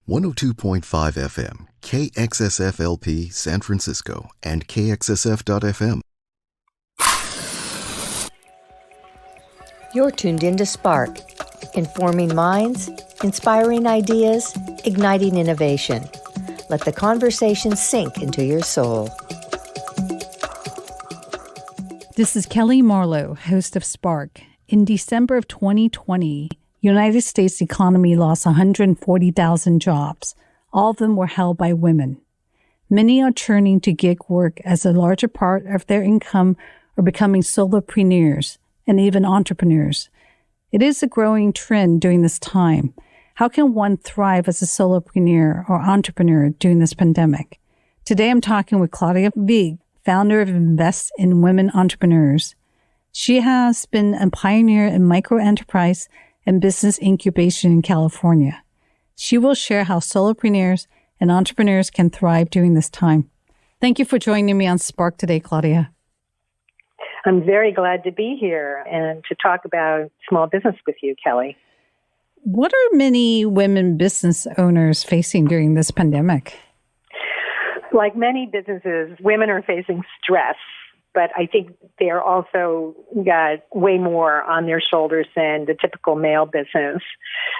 102.5 FM, KXSFLP San Francisco, and KXSF.FM. You're tuned into Spark, informing minds, inspiring ideas, igniting innovation. Let the conversation sink into your soul. This is Kellee Marlowe, host of Spark. In December of 2020, United States economy lost 140,000 jobs. All of them were held by women. Many are turning to gig work as a larger part of their income or becoming solopreneurs and even entrepreneurs. It is a growing trend during this time. How can one thrive as a solopreneur or entrepreneur during this pandemic? Today I'm talking with Ms Viek, founder of Invest in Women Entrepreneurs. She has been a pioneer in microenterprise and business incubation in California. She will share how solopreneurs and entrepreneurs can thrive during this time. Thank you for joining me on Spark today, Claudia. I'm very glad to be here and to talk about small business with you, Kellee. What are many women business owners facing during this pandemic? Like many businesses, women are facing stress, but I think they're also got way more on their shoulders than the typical male business.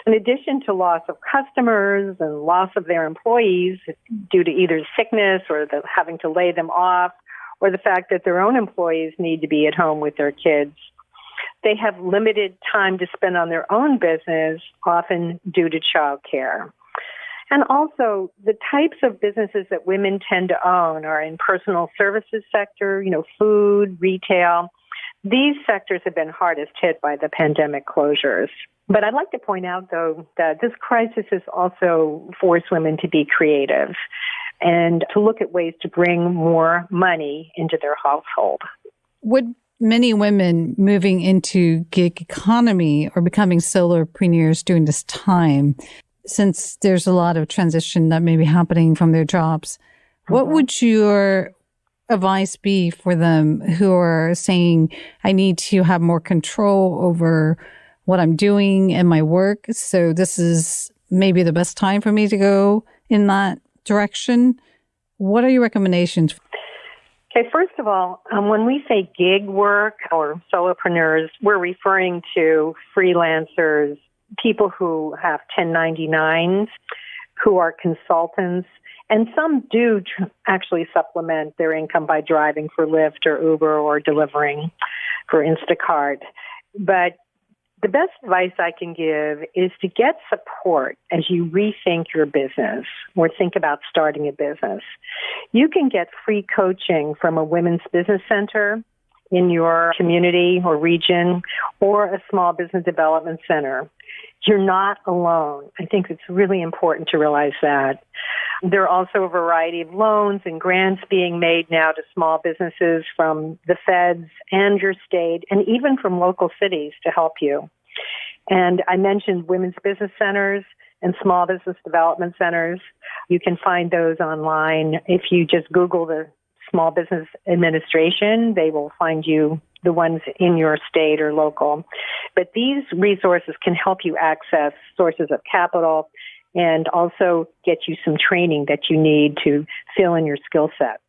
In addition to loss of customers and loss of their employees due to either sickness or having to lay them off, or the fact that their own employees need to be at home with their kids, they have limited time to spend on their own business, often due to childcare. And also, the types of businesses that women tend to own are in personal services sector, food, retail. These sectors have been hardest hit by the pandemic closures. But I'd like to point out, though, that this crisis has also forced women to be creative and to look at ways to bring more money into their household. Would many women moving into gig economy or becoming solopreneurs during this time, since there's a lot of transition that may be happening from their jobs, what would your advice be for them who are saying, I need to have more control over what I'm doing and my work, so this is maybe the best time for me to go in that direction? What are your recommendations? Okay, first of all, when we say gig work or solopreneurs, we're referring to freelancers, people who have 1099s, who are consultants, and some do actually supplement their income by driving for Lyft or Uber or delivering for Instacart. But the best advice I can give is to get support as you rethink your business or think about starting a business. You can get free coaching from a women's business center in your community or region or a small business development center. You're not alone. I think it's really important to realize that. There are also a variety of loans and grants being made now to small businesses from the feds and your state and even from local cities to help you. And I mentioned women's business centers and small business development centers. You can find those online. If you just Google the Small Business Administration, they will find you the ones in your state or local. But these resources can help you access sources of capital and also get you some training that you need to fill in your skill set.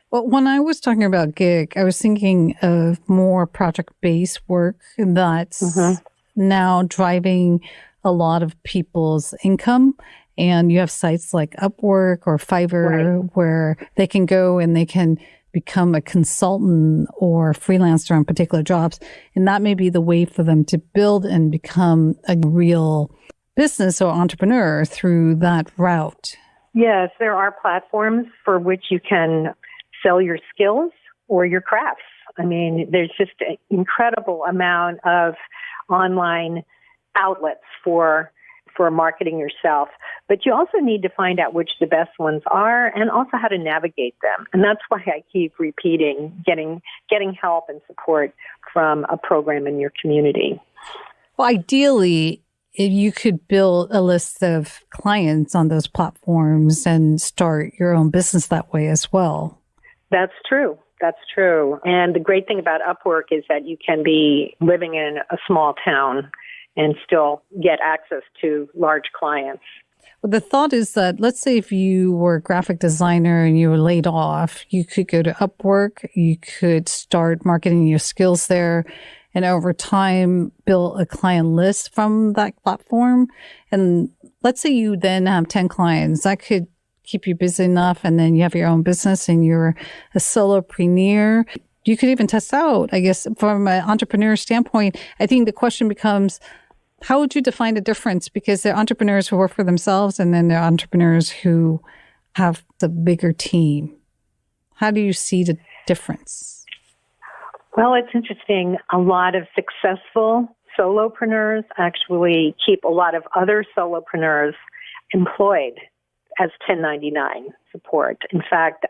Well, when I was talking about gig, I was thinking of more project-based work that's now driving a lot of people's income. And you have sites like Upwork or Fiverr where they can go and they can become a consultant or freelancer on particular jobs. And that may be the way for them to build and become a real business or entrepreneur through that route. Yes, there are platforms for which you can sell your skills or your crafts. I mean, there's just an incredible amount of online outlets for marketing yourself. But you also need to find out which the best ones are and also how to navigate them. And that's why I keep repeating, getting help and support from a program in your community. Well, ideally, if you could build a list of clients on those platforms and start your own business that way as well. That's true. That's true. And the great thing about Upwork is that you can be living in a small town and still get access to large clients. Well, the thought is that, let's say if you were a graphic designer and you were laid off, you could go to Upwork, you could start marketing your skills there, and over time build a client list from that platform. And let's say you then have 10 clients. That could keep you busy enough, and then you have your own business and you're a solopreneur. You could even test out, I guess, from an entrepreneur standpoint. I think the question becomes, how would you define the difference? Because there are entrepreneurs who work for themselves, and then there are entrepreneurs who have the bigger team. How do you see the difference? Well, it's interesting. A lot of successful solopreneurs actually keep a lot of other solopreneurs employed as 1099 support. In fact,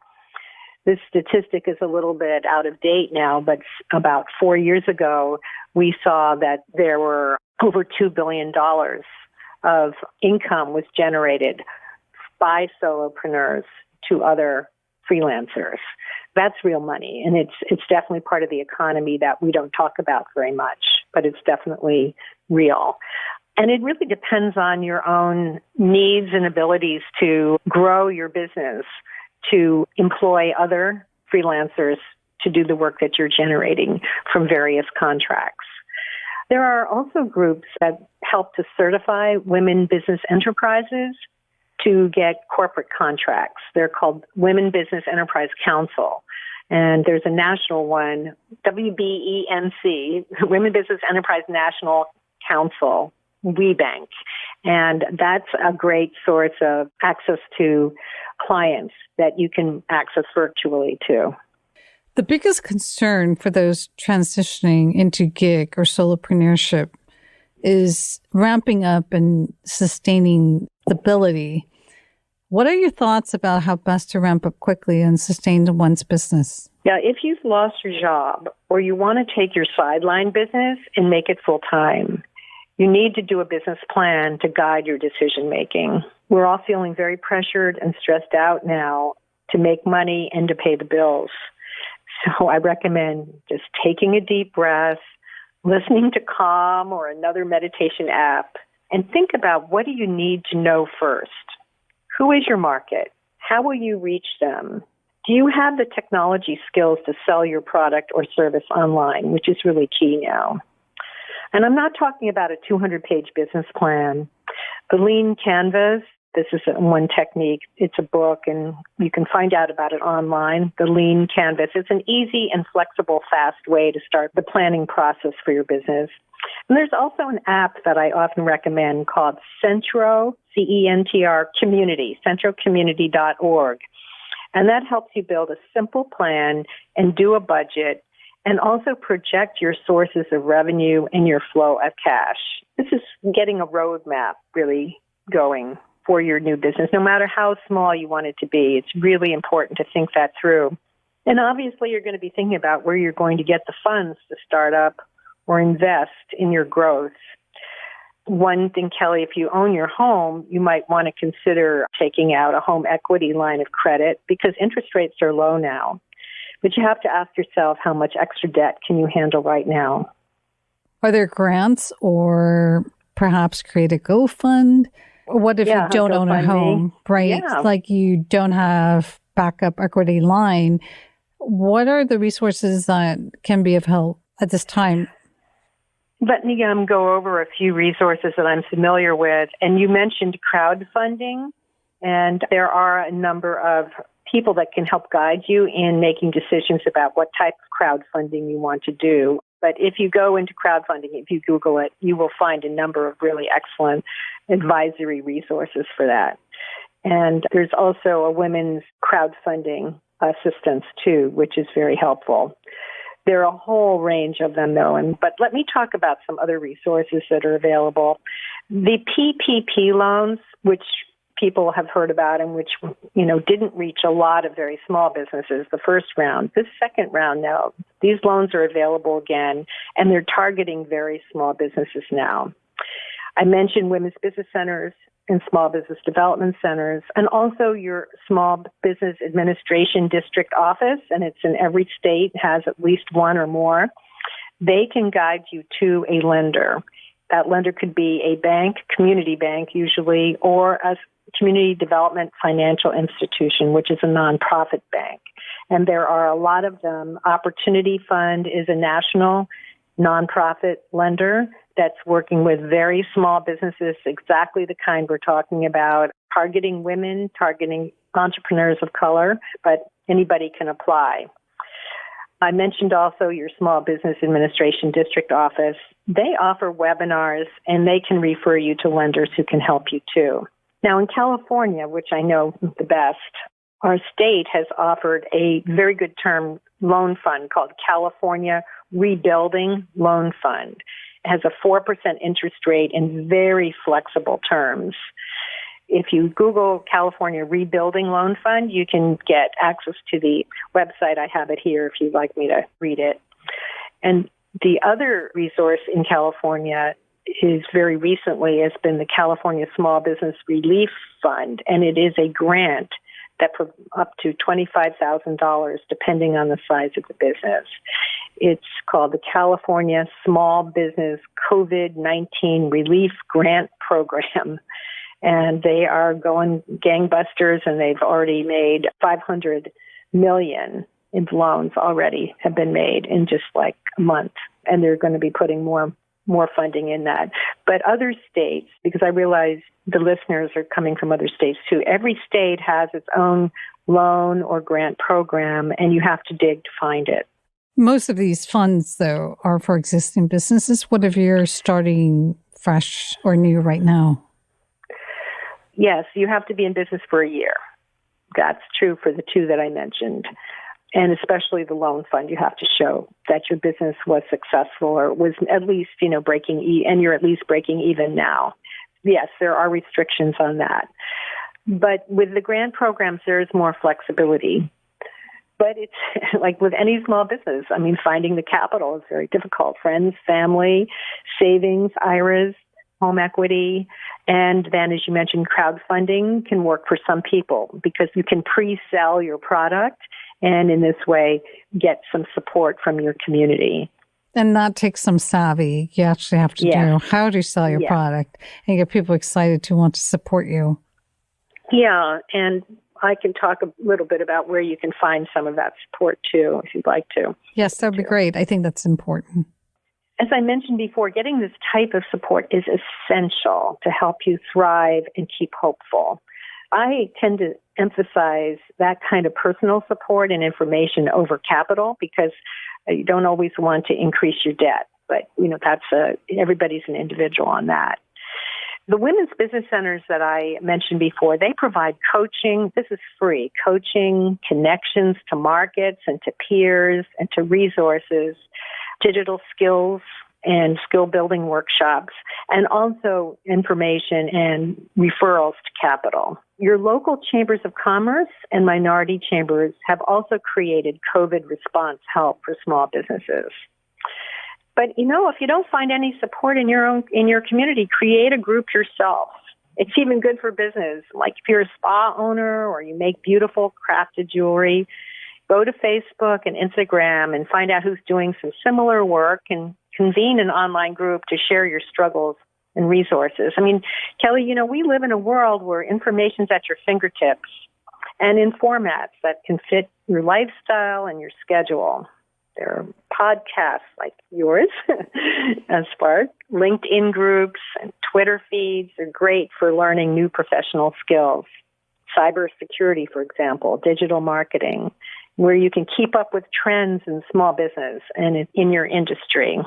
this statistic is a little bit out of date now, but about 4 years ago, we saw that there were over $2 billion of income was generated by solopreneurs to other freelancers. That's real money, and it's definitely part of the economy that we don't talk about very much, but it's definitely real. And it really depends on your own needs and abilities to grow your business, to employ other freelancers to do the work that you're generating from various contracts. There are also groups that help to certify women business enterprises to get corporate contracts. They're called Women Business Enterprise Council. And there's a national one, WBENC, Women Business Enterprise National Council, WeBank. And that's a great source of access to clients that you can access virtually too. The biggest concern for those transitioning into gig or solopreneurship is ramping up and sustaining stability. What are your thoughts about how best to ramp up quickly and sustain one's business? Yeah, if you've lost your job or you want to take your sideline business and make it full time, you need to do a business plan to guide your decision making. We're all feeling very pressured and stressed out now to make money and to pay the bills. So I recommend just taking a deep breath, listening to Calm or another meditation app, and think about, what do you need to know first? Who is your market? How will you reach them? Do you have the technology skills to sell your product or service online, which is really key now? And I'm not talking about a 200-page business plan. The lean canvas, this is one technique. It's a book, and you can find out about it online. The lean canvas. It's an easy and flexible, fast way to start the planning process for your business. And there's also an app that I often recommend called Centro, CENTR Community, centrocommunity.org. And that helps you build a simple plan and do a budget, and also project your sources of revenue and your flow of cash. This is getting a roadmap really going for your new business, no matter how small you want it to be. It's really important to think that through. And obviously, you're going to be thinking about where you're going to get the funds to start up or invest in your growth. One thing, Kellee, if you own your home, you might want to consider taking out a home equity line of credit because interest rates are low now. But you have to ask yourself, how much extra debt can you handle right now? Are there grants, or perhaps create a GoFund? What if you don't own a home, right? Yeah. Like you don't have backup equity line. What are the resources that can be of help at this time? Let me go over a few resources that I'm familiar with. And you mentioned crowdfunding, and there are a number of people that can help guide you in making decisions about what type of crowdfunding you want to do. But if you go into crowdfunding, if you Google it, you will find a number of really excellent advisory resources for that. And there's also a women's crowdfunding assistance too, which is very helpful. There are a whole range of them though, but let me talk about some other resources that are available. The Ppp Loans, which people have heard about and which, didn't reach a lot of very small businesses the first round. This second round now, these loans are available again, and they're targeting very small businesses now. I mentioned women's business centers and small business development centers, and also your small business administration district office, and it's in every state, has at least one or more. They can guide you to a lender. That lender could be a bank, community bank usually, or a Community Development Financial Institution, which is a nonprofit bank. And there are a lot of them. Opportunity Fund is a national nonprofit lender that's working with very small businesses, exactly the kind we're talking about, targeting women, targeting entrepreneurs of color, but anybody can apply. I mentioned also your Small Business Administration District Office. They offer webinars, and they can refer you to lenders who can help you too. Now, in California, which I know the best, our state has offered a very good term loan fund called California Rebuilding Loan Fund. It has a 4% interest rate and very flexible terms. If you Google California Rebuilding Loan Fund, you can get access to the website. I have it here if you'd like me to read it. And the other resource in California is very recently has been the California Small Business Relief Fund, and it is a grant that for up to $25,000, depending on the size of the business. It's called the California Small Business COVID-19 Relief Grant Program. And they are going gangbusters, and they've already made $500 million in loans already have been made in just like a month. And they're going to be putting more funding in that. But other states, because I realize the listeners are coming from other states too, every state has its own loan or grant program, and you have to dig to find it. Most of these funds, though, are for existing businesses. What if you're starting fresh or new right now? Yes, you have to be in business for a year. That's true for the two that I mentioned. And especially the loan fund, you have to show that your business was successful or was at least, and you're at least breaking even now. Yes, there are restrictions on that. But with the grant programs, there is more flexibility. But it's like with any small business, finding the capital is very difficult. Friends, family, savings, IRAs, home equity, and then, as you mentioned, crowdfunding can work for some people because you can pre-sell your product and in this way get some support from your community. And that takes some savvy. You actually have to do how to sell your product and get people excited to want to support you. Yeah, and I can talk a little bit about where you can find some of that support too, if you'd like to. Yes, that would be great. I think that's important. As I mentioned before, getting this type of support is essential to help you thrive and keep hopeful. I tend to emphasize that kind of personal support and information over capital because you don't always want to increase your debt. But, everybody's an individual on that. The women's business centers that I mentioned before, they provide coaching. This is free. Coaching, connections to markets and to peers and to resources, digital skills and skill building workshops, and also information and referrals to capital. Your local chambers of commerce and minority chambers have also created COVID response help for small businesses. But, if you don't find any support in your community, create a group yourself. It's even good for business. Like if you're a spa owner or you make beautiful crafted jewelry, go to Facebook and Instagram and find out who's doing some similar work and convene an online group to share your struggles and resources. Kellee, we live in a world where information's at your fingertips and in formats that can fit your lifestyle and your schedule. There are podcasts like yours, Spark, LinkedIn groups, and Twitter feeds are great for learning new professional skills. Cybersecurity, for example, digital marketing, where you can keep up with trends in small business and in your industry.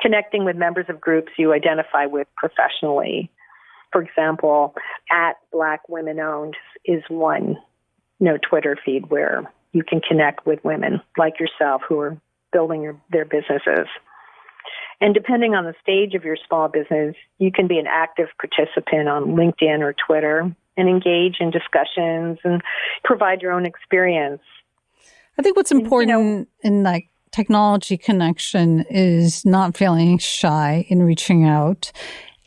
Connecting with members of groups you identify with professionally. For example, at Black Women Owned is one Twitter feed where you can connect with women like yourself who are building their businesses. And depending on the stage of your small business, you can be an active participant on LinkedIn or Twitter and engage in discussions and provide your own experience. I think what's important in technology connection is not feeling shy in reaching out.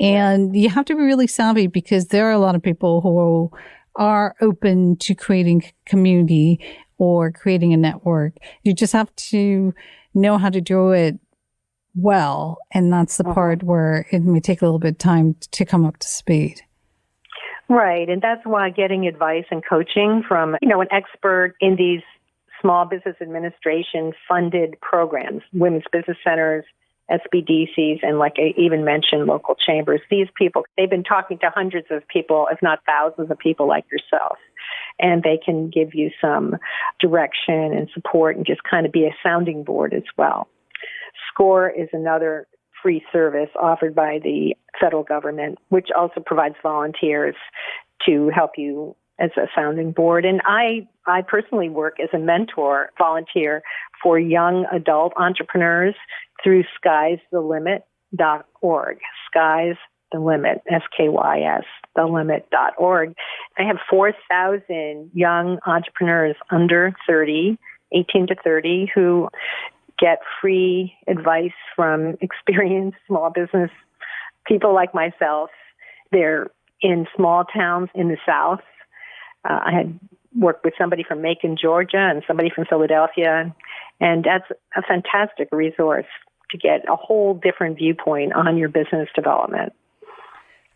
And you have to be really savvy because there are a lot of people who are open to creating community or creating a network. You just have to know how to do it well. And that's the part where it may take a little bit of time to come up to speed. Right. And that's why getting advice and coaching from, an expert in these small business administration funded programs, women's business centers, SBDCs, and like I even mentioned, local chambers. These people, they've been talking to hundreds of people, if not thousands of people like yourself. And they can give you some direction and support and just kind of be a sounding board as well. SCORE is another free service offered by the federal government, which also provides volunteers to help you as a sounding board. And I personally work as a mentor volunteer for young adult entrepreneurs through Sky'sTheLimit.org. Sky's the Limit, SKYS, thelimit.org. I have 4,000 young entrepreneurs under 30, 18 to 30, who get free advice from experienced small business people like myself. They're in small towns in the South. I had worked with somebody from Macon, Georgia, and somebody from Philadelphia, and that's a fantastic resource to get a whole different viewpoint on your business development.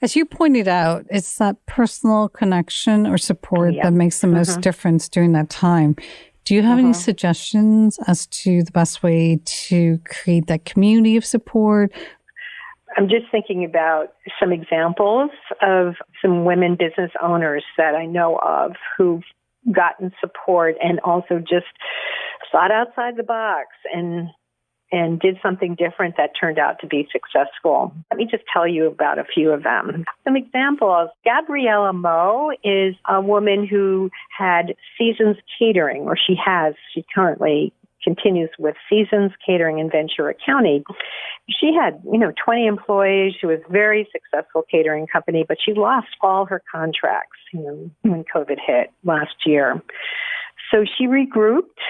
As you pointed out, it's that personal connection or support that makes the most difference during that time. Do you have any suggestions as to the best way to create that community of support? I'm just thinking about some examples of some women business owners that I know of who've gotten support and also just thought outside the box and did something different that turned out to be successful. Let me just tell you about a few of them. Some examples. Gabriella Moe is a woman who had Seasons Catering, or she currently continues with Seasons Catering in Ventura County. She had, 20 employees. She was a very successful catering company, but she lost all her contracts, when COVID hit last year. So she regrouped.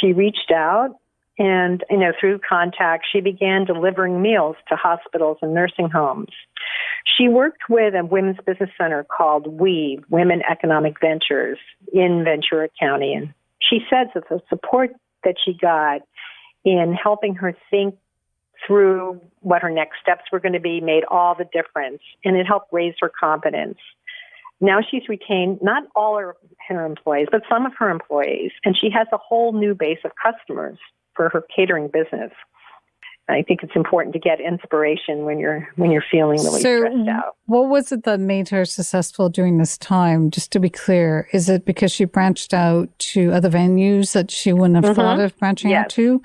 She reached out. And, through contact, she began delivering meals to hospitals and nursing homes. She worked with a women's business center called WEAVE, Women Economic Ventures, in Ventura County. And she says that the support that she got in helping her think through what her next steps were going to be made all the difference. And it helped raise her confidence. Now she's retained not all her employees, but some of her employees. And she has a whole new base of customers for her catering business. I think it's important to get inspiration when you're feeling really stressed out. What was it that made her successful during this time? Just to be clear, is it because she branched out to other venues that she wouldn't have thought of branching out to?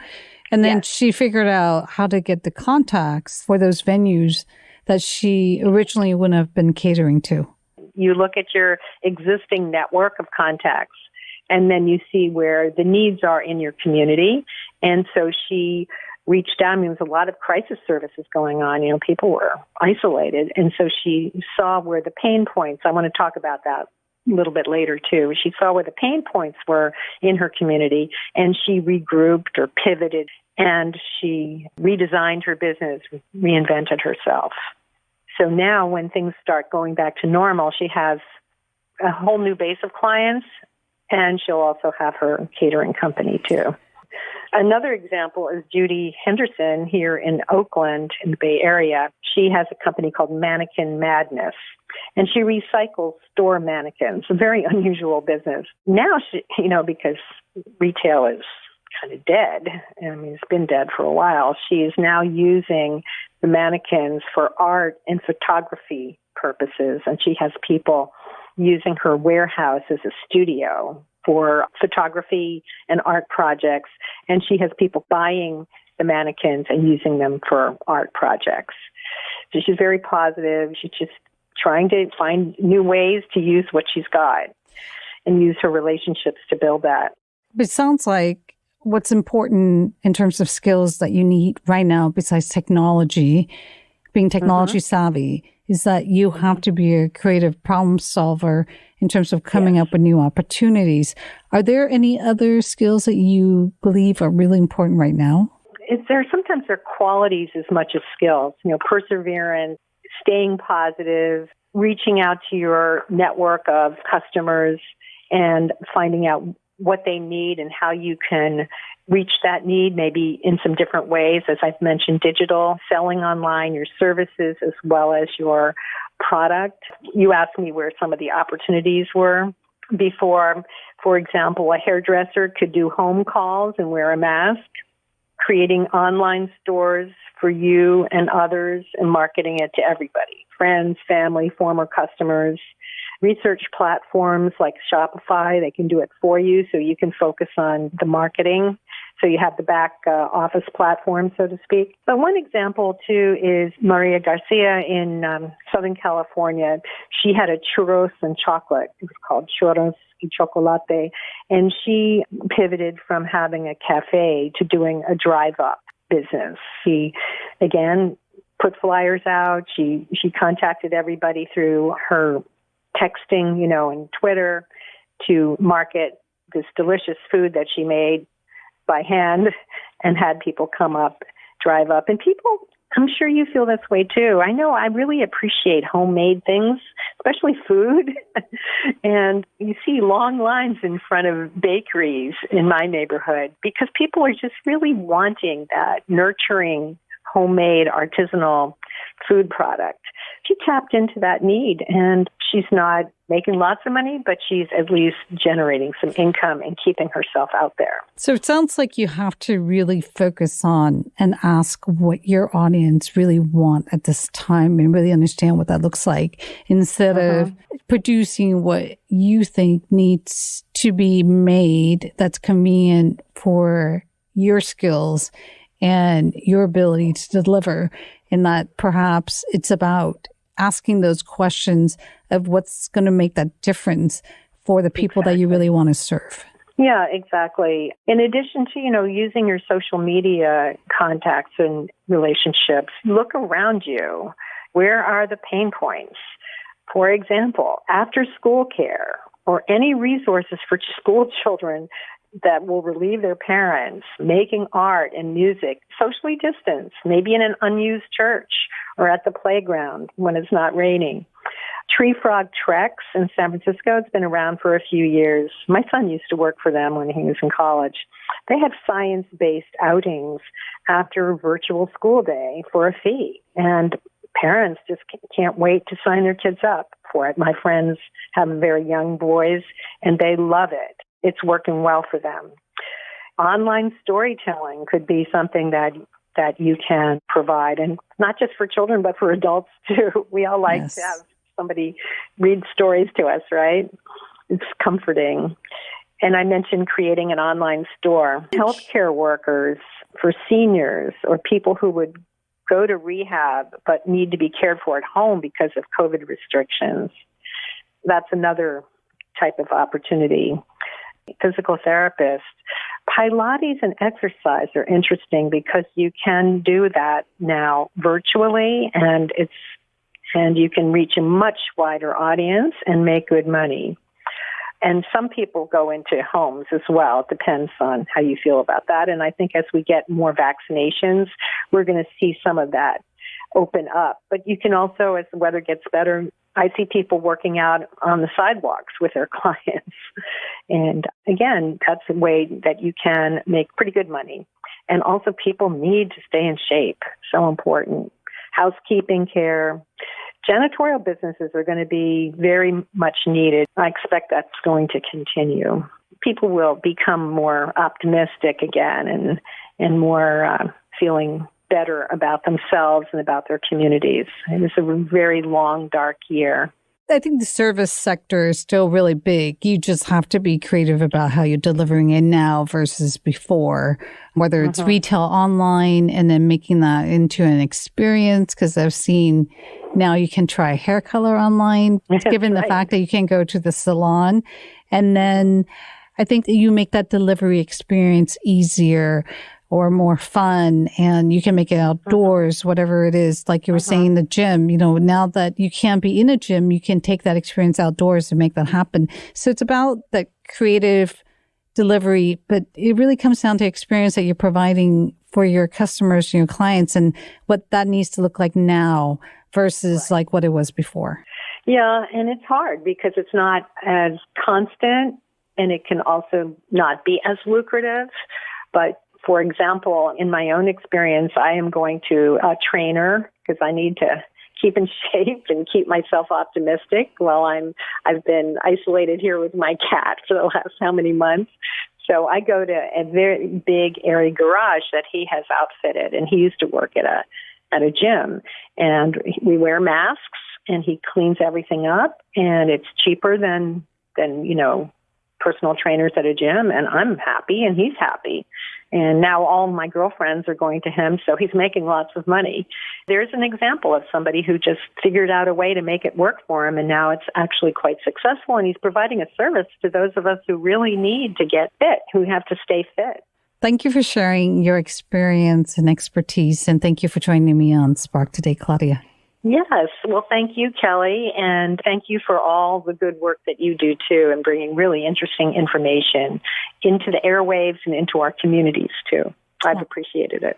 And then she figured out how to get the contacts for those venues that she originally wouldn't have been catering to. You look at your existing network of contacts, and then you see where the needs are in your community. And so she reached out. There was a lot of crisis services going on. People were isolated. And so she saw where the pain points, I want to talk about that a little bit later too. She saw where the pain points were in her community, and she regrouped or pivoted, and she redesigned her business, reinvented herself. So now when things start going back to normal, she has a whole new base of clients, and she'll also have her catering company too. Another example is Judy Henderson here in Oakland in the Bay Area. She has a company called Mannequin Madness, and she recycles store mannequins, a very unusual business. Now, she, because retail is kind of dead, it's been dead for a while, she is now using the mannequins for art and photography purposes, and she has people using her warehouse as a studio for photography and art projects, and she has people buying the mannequins and using them for art projects. So she's very positive. She's just trying to find new ways to use what she's got and use her relationships to build that. It sounds like what's important in terms of skills that you need right now, besides technology, being technology savvy, is that you have to be a creative problem solver in terms of coming up with new opportunities. Are there any other skills that you believe are really important right now? Sometimes they're qualities as much as skills. Perseverance, staying positive, reaching out to your network of customers and finding out what they need and how you can reach that need, maybe in some different ways. As I've mentioned, digital, selling online, your services, as well as your product. You asked me where some of the opportunities were before. For example, a hairdresser could do home calls and wear a mask, creating online stores for you and others and marketing it to everybody, friends, family, former customers. Research platforms like Shopify, they can do it for you so you can focus on the marketing. So you have the back office platform, so to speak. But one example, too, is Maria Garcia in Southern California. She had a churros and chocolate. It was called Churros y Chocolate. And she pivoted from having a cafe to doing a drive-up business. She, again, put flyers out. She contacted everybody through her texting, and Twitter to market this delicious food that she made by hand and had people come up, drive up. And people, I'm sure you feel this way too. I know I really appreciate homemade things, especially food. And you see long lines in front of bakeries in my neighborhood because people are just really wanting that nurturing, homemade, artisanal food product. She tapped into that need, and she's not making lots of money, but she's at least generating some income and keeping herself out there. So it sounds like you have to really focus on and ask what your audience really want at this time and really understand what that looks like instead of producing what you think needs to be made that's convenient for your skills and your ability to deliver. And that perhaps it's about asking those questions of what's going to make that difference for the people that you really want to serve. Yeah, exactly. In addition to, using your social media contacts and relationships, look around you. Where are the pain points? For example, after school care or any resources for school children that will relieve their parents, making art and music, socially distanced, maybe in an unused church or at the playground when it's not raining. Tree Frog Treks in San Francisco, it's been around for a few years. My son used to work for them when he was in college. They have science-based outings after virtual school day for a fee, and parents just can't wait to sign their kids up for it. My friends have very young boys, and they love it. It's working well for them. Online storytelling could be something that you can provide, and not just for children, but for adults too. We all like to have somebody read stories to us, right? It's comforting. And I mentioned creating an online store. Healthcare workers, for seniors or people who would go to rehab but need to be cared for at home because of COVID restrictions. That's another type of opportunity. Physical therapist. Pilates and exercise are interesting because you can do that now virtually, and you can reach a much wider audience and make good money. And some people go into homes as well. It depends on how you feel about that. And I think as we get more vaccinations, we're going to see some of that open up. But you can also, as the weather gets better, I see people working out on the sidewalks with their clients. And again, that's a way that you can make pretty good money. And also people need to stay in shape. So important. Housekeeping care. Janitorial businesses are going to be very much needed. I expect that's going to continue. People will become more optimistic again and more feeling better about themselves and about their communities. It was a very long, dark year. I think the service sector is still really big. You just have to be creative about how you're delivering it now versus before, whether it's retail online and then making that into an experience. Because I've seen now you can try hair color online, given the fact that you can't go to the salon. And then I think that you make that delivery experience easier or more fun, and you can make it outdoors, whatever it is. Like you were saying, the gym, now that you can't be in a gym, you can take that experience outdoors and make that happen. So it's about the creative delivery, but it really comes down to experience that you're providing for your customers, your clients, and what that needs to look like now versus like what it was before. Yeah, and it's hard because it's not as constant, and it can also not be as lucrative, but for example, in my own experience, I am going to a trainer because I need to keep in shape and keep myself optimistic while I've been isolated here with my cat for the last how many months. So I go to a very big, airy garage that he has outfitted, and he used to work at a gym. And we wear masks, and he cleans everything up, and it's cheaper than personal trainers at a gym, and I'm happy, and he's happy. And now all my girlfriends are going to him, so he's making lots of money. There's an example of somebody who just figured out a way to make it work for him, and now it's actually quite successful, and he's providing a service to those of us who really need to get fit, who have to stay fit. Thank you for sharing your experience and expertise, and thank you for joining me on Spark today, Claudia. Yes. Well, thank you, Kellee, and thank you for all the good work that you do, too, and bringing really interesting information into the airwaves and into our communities, too. I've appreciated it.